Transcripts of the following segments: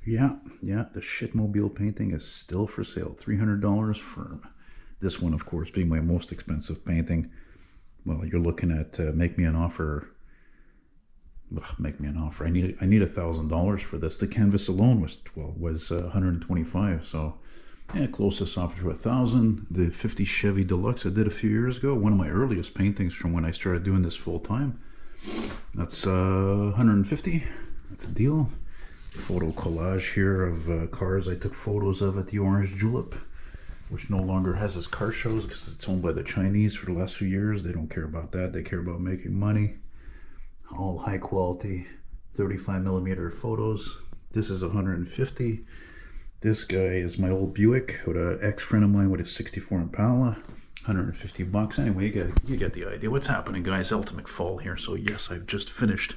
Yeah, the shitmobile painting is still for sale. $300 firm. This one, of course, being my most expensive painting. Well, you're looking at make me an offer. Ugh, make me an offer. I need $1,000 for this. The canvas alone was 125. So yeah, closest offer to 1,000. The 50 Chevy Deluxe I did a few years ago. One of my earliest paintings from when I started doing this full time. That's 150. That's a deal. Photo collage here of cars I took photos of at the Orange Julep, which no longer has its car shows because it's owned by the Chinese for the last few years. They don't care about that. They care about making money. All high quality 35 millimeter photos. This is 150. This guy is my old Buick with an ex-friend of mine with a 64 Impala. 150 bucks. Anyway, you get the idea. What's happening, guys? Elton McFall here. So yes, I've just finished.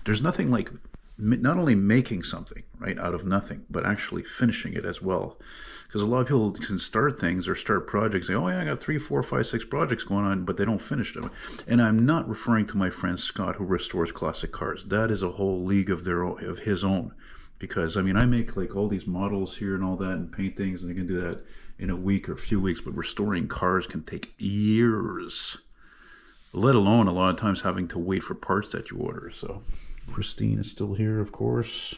There's nothing like not only making something right out of nothing, but actually finishing it as well. Because a lot of people can start things or start projects, say, oh yeah, I got 3, 4, 5, 6 projects going on, but they don't finish them. And I'm not referring to my friend Scott who restores classic cars. That is a whole league of his own. Because I mean, I make like all these models here and all that and paintings, and I can do that in a week or a few weeks, but restoring cars can take years, let alone a lot of times having to wait for parts that you order. So Christine is still here, of course.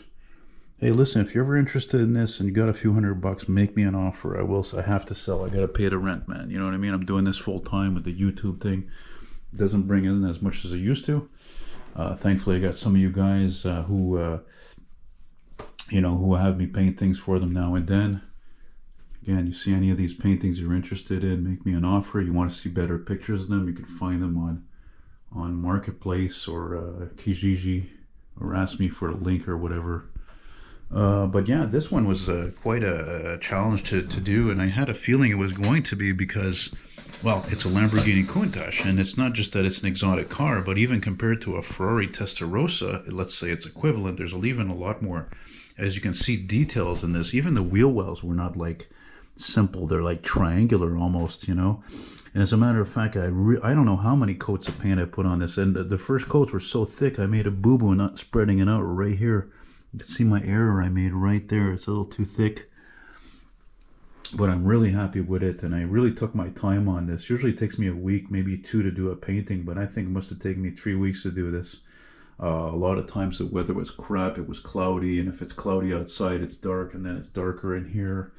Hey, listen, if you're ever interested in this and you got a few $100, make me an offer. I have to sell. I got to pay the rent, man. You know what I mean? I'm doing this full time with the YouTube thing. It doesn't bring in as much as it used to. Thankfully, I got some of you guys who have me paint things for them now and then. Again, you see any of these paintings you're interested in, make me an offer. You want to see better pictures of them, you can find them on Marketplace or Kijiji, or ask me for a link or whatever. But yeah, this one was quite a challenge to do, and I had a feeling it was going to be because, well, it's a Lamborghini Countach, and it's not just that it's an exotic car, but even compared to a Ferrari Testarossa, let's say it's equivalent, there's even a lot more, as you can see, details in this. Even the wheel wells were not like simple, they're like triangular almost, And as a matter of fact, I don't know how many coats of paint I put on this, and the first coats were so thick I made a boo-boo not spreading it out right here. You can see my error I made right there. It's a little too thick, but I'm really happy with it, and I really took my time on this. Usually it takes me a week, maybe 2 to do a painting, but I think it must have taken me 3 weeks to do this. A lot of times the weather was crap, it was cloudy, and if it's cloudy outside it's dark, and then it's darker in here.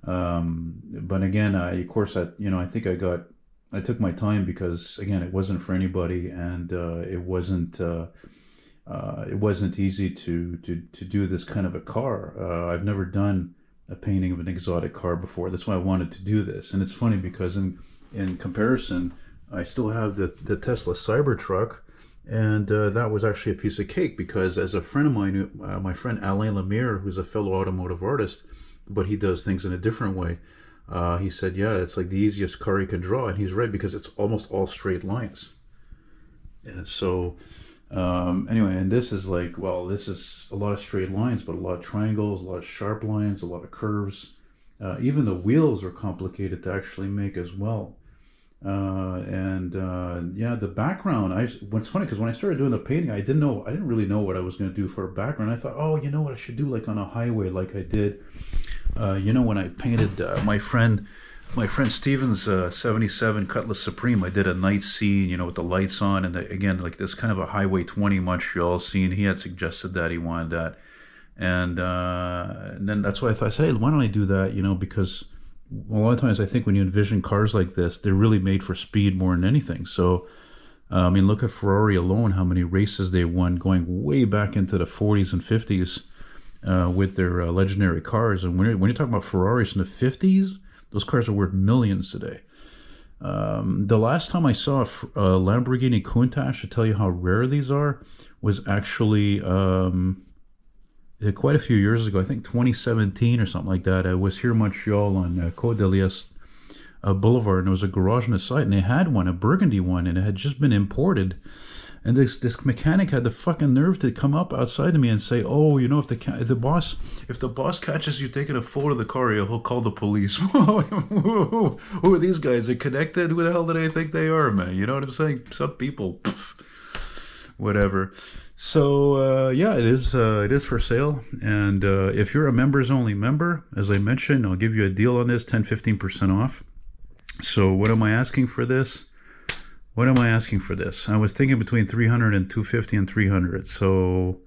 But again, I think I took my time because, again, it wasn't for anybody, and it wasn't easy to do this kind of a car. I've never done a painting of an exotic car before. That's why I wanted to do this. And it's funny because in comparison, I still have the Tesla Cybertruck, and that was actually a piece of cake because, as a friend of mine, my friend Alain Lemire, who's a fellow automotive artist, but he does things in a different way, he said, yeah, it's like the easiest car you can draw. And he's right, because it's almost all straight lines. And so anyway, and this is like, well, this is a lot of straight lines, but a lot of triangles, a lot of sharp lines, a lot of curves. Even the wheels are complicated to actually make as well. Yeah, the background, what's funny, because when I started doing the painting, I didn't really know what I was going to do for a background. I thought, oh, you know what I should do, like on a highway, like I did when I painted my friend Steven's 77 Cutlass Supreme. I did a night scene, with the lights on, and again, like this kind of a Highway 20 Montreal scene. He had suggested that he wanted that, and then that's why I said, hey, why don't I do that? Because a lot of times I think when you envision cars like this, they're really made for speed more than anything. So I mean, look at Ferrari alone, how many races they won going way back into the 40s and 50s with their legendary cars. And when you're talking about Ferraris in the 50s, those cars are worth millions today. The last time I saw a Lamborghini Countach, to tell you how rare these are, was actually quite a few years ago. I think 2017 or something like that. I was here in Montreal on Côte de l'Est Boulevard, and there was a garage on the site, and they had one, a burgundy one, and it had just been imported. And this mechanic had the fucking nerve to come up outside of me and say, "Oh, if the boss catches you taking a photo of the car, he'll call the police." Who are these guys? They're connected? Who the hell do they think they are, man? You know what I'm saying? Some people, whatever. So yeah, it is for sale. And if you're a members only member, as I mentioned, I'll give you a deal on this, 10-15% off. So what am I asking for this? What am I asking for this? I was thinking between 300 and 250 and 300. So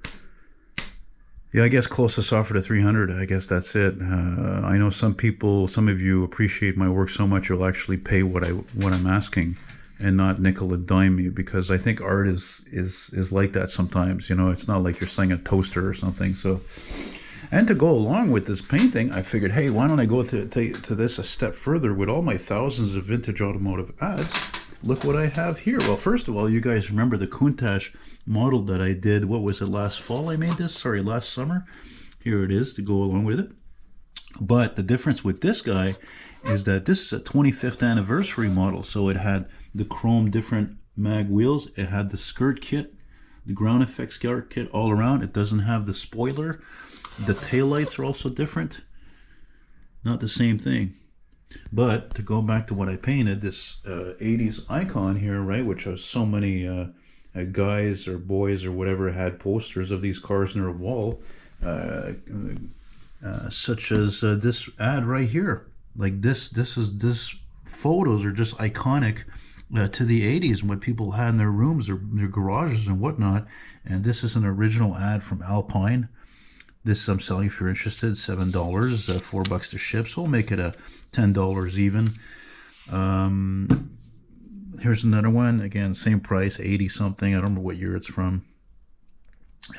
yeah, I guess closest offer to 300. I guess that's it. I know some people, some of you appreciate my work so much you'll actually pay what I'm asking, and not nickel and dime me, because I think art is like that sometimes. You know, it's not like you're selling a toaster or something. So, and to go along with this painting, I figured, hey, why don't I go to this a step further with all my thousands of vintage automotive ads? Look what I have here. Well, first of all, you guys remember the Countach model that I did, what was it, last fall I made this? Sorry, last summer. Here it is to go along with it. But the difference with this guy is that this is a 25th anniversary model. So it had the chrome different mag wheels. It had the skirt kit, the ground effects skirt kit all around. It doesn't have the spoiler. The taillights are also different. Not the same thing. But to go back to what I painted, this 80s icon here, right, which has so many guys or boys or whatever had posters of these cars in their wall, such as this ad right here. Like this photos are just iconic to the 80s, what people had in their rooms or their garages and whatnot. And this is an original ad from Alpine. This I'm selling if you're interested, $7, $4 to ship, so we'll make it a $10 even. Here's another one, again, same price, 80 something. I don't remember what year it's from.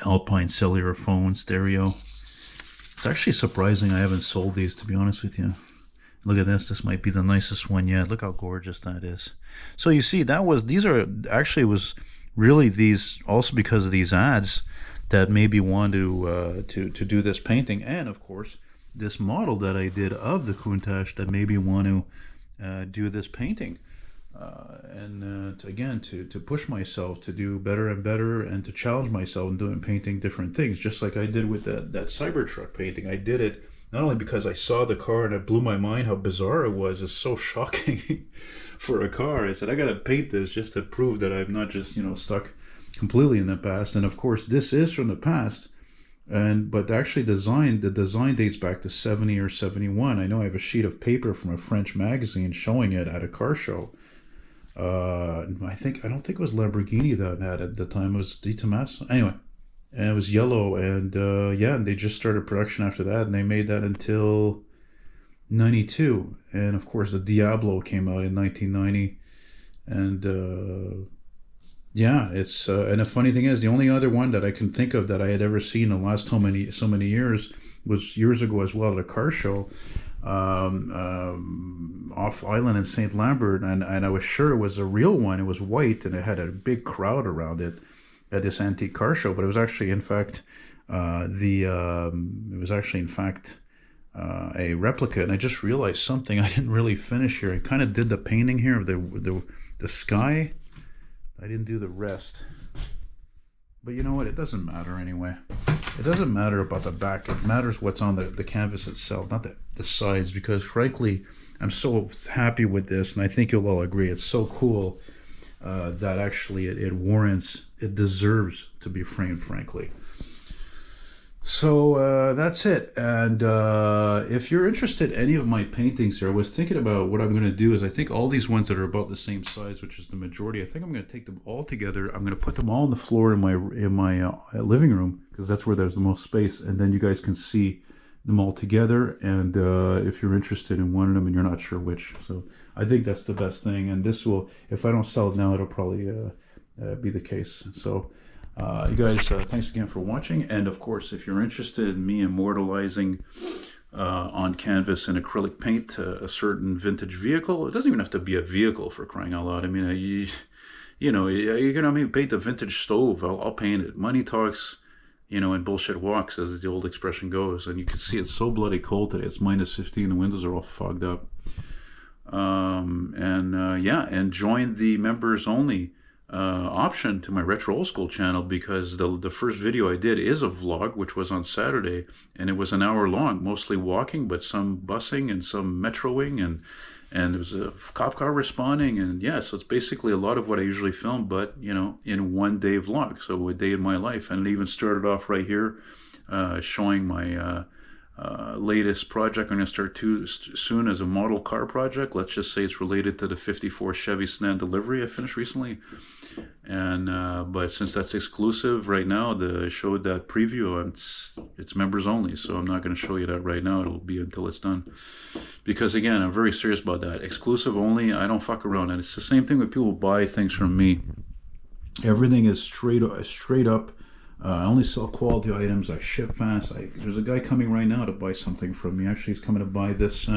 Alpine cellular phone, stereo. It's actually surprising I haven't sold these, to be honest with you. Look at this. This might be the nicest one yet. Look how gorgeous that is. So you see, these was really these, also because of these ads, that made me want to do this painting, and of course this model that I did of the Countach that made me want to do this painting, again to push myself to do better and better, and to challenge myself in doing painting different things, just like I did with that Cybertruck painting. I did it not only because I saw the car and it blew my mind how bizarre it was. It's so shocking for a car. I said, I gotta paint this just to prove that I'm not just, stuck completely in the past. And of course this is from the past, but actually the design dates back to 70 or 71. I know I have a sheet of paper from a French magazine showing it at a car show. I don't think it was Lambourghini that had it at the time. It was Di Tommaso. Anyway, and it was yellow, and and they just started production after that, and they made that until 92. And of course the Diablo came out in 1990, and it's and the funny thing is, the only other one that I can think of that I had ever seen in the last so many years was years ago as well at a car show, off island in St. Lambert, and I was sure it was a real one. It was white and it had a big crowd around it at this antique car show, but it was actually in fact a replica. And I just realized something I didn't really finish here. I kind of did the painting here of the sky. I didn't do the rest, but you know what, it doesn't matter anyway. It doesn't matter about the back. It matters what's on the canvas itself, not the sides, because frankly I'm so happy with this, and I think you'll all agree it's so cool that actually it deserves to be framed, frankly. So that's it. And if you're interested in any of my paintings here, I was thinking about what I'm going to do is, I think all these ones that are about the same size, which is the majority, I think I'm going to take them all together. I'm going to put them all on the floor in my living room, because that's where there's the most space, and then you guys can see them all together. And if you're interested in one of them and you're not sure which, so I think that's the best thing. And this will, if I don't sell it now, it'll probably be the case. So you guys, thanks again for watching. And of course, if you're interested in me immortalizing on canvas and acrylic paint a certain vintage vehicle, it doesn't even have to be a vehicle, for crying out loud. I mean, you're gonna paint a vintage stove, I'll paint it. Money talks, and bullshit walks, as the old expression goes. And you can see it's so bloody cold today. It's minus 15. The windows are all fogged up. And join the members only option to my Retro Old School channel, because the first video I did is a vlog, which was on Saturday, and it was an hour long, mostly walking, but some busing and some metroing, and there was a cop car responding, and yeah, so it's basically a lot of what I usually film, but you know, in one day vlog, so a day in my life. And it even started off right here, showing my latest project. I'm going to start soon as a model car project. Let's just say it's related to the 54 Chevy sedan delivery I finished recently. And but since that's exclusive right now, I showed that preview, it's members only, so I'm not going to show you that right now. It'll be until it's done, because again, I'm very serious about that. Exclusive only. I don't fuck around, and it's the same thing when people buy things from me. Everything is straight up. I only sell quality items. I ship fast. There's a guy coming right now to buy something from me. Actually, he's coming to buy this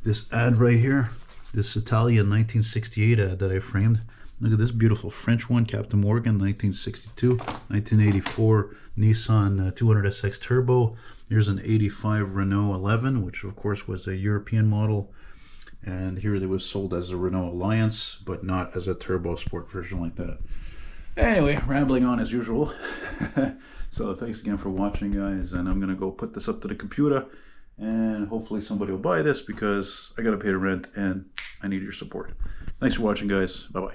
this ad right here, this Italian 1968 ad that I framed. Look at this beautiful French one, Captain Morgan, 1962, 1984 Nissan 200SX Turbo. Here's an 85 Renault 11, which of course was a European model. And here it was sold as a Renault Alliance, but not as a turbo sport version like that. Anyway, rambling on as usual. So thanks again for watching, guys. And I'm going to go put this up to the computer. And hopefully somebody will buy this, because I got to pay the rent and I need your support. Thanks for watching, guys. Bye-bye.